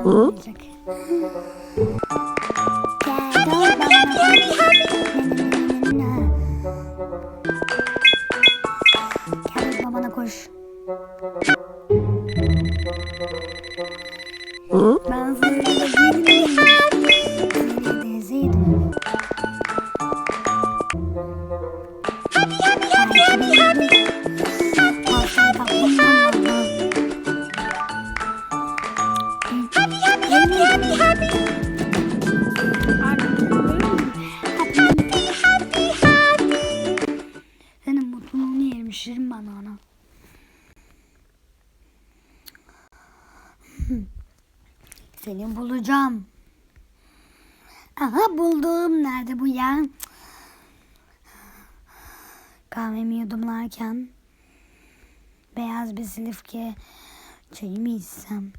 olmayacak. Gel babana koş. Ben zırhlı değilim. Zırhlı değilseydim. Senin mutluluğunu yerim şirin bana ana. Seni bulacağım. Aha buldum. Nerede bu ya? Kahvemi yudumlarken beyaz bir silifke çayı mı içsem?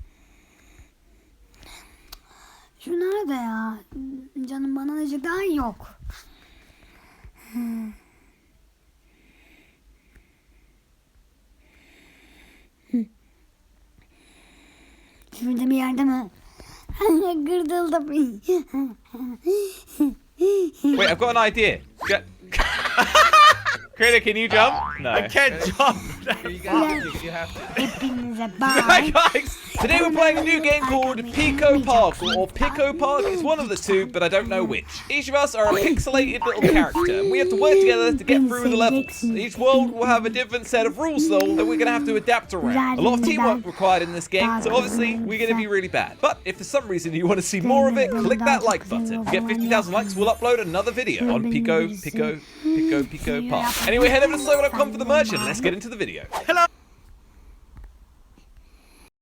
Şu nerede ya? Canım bana acı daha yok. Şurada bir yerde mi? Gırdıldım. Wait, I've got an idea. Critter, can you jump? No. I can't jump. Hepinize Hi bye. guys! Today we're playing a new game called Pico Park, or Pico Park. It's one of the two, but I don't know which. Each of us are a pixelated little character, and we have to work together to get through the levels. Each world will have a different set of rules, though, that we're going to have to adapt around. A lot of teamwork required in this game, so obviously we're going to be really bad. But if for some reason you want to see more of it, click that like button. To get 50,000 likes, we'll upload another video on Pico Park. Anyway, head over to Slow.com for the merchant. Let's get into the video. Hello.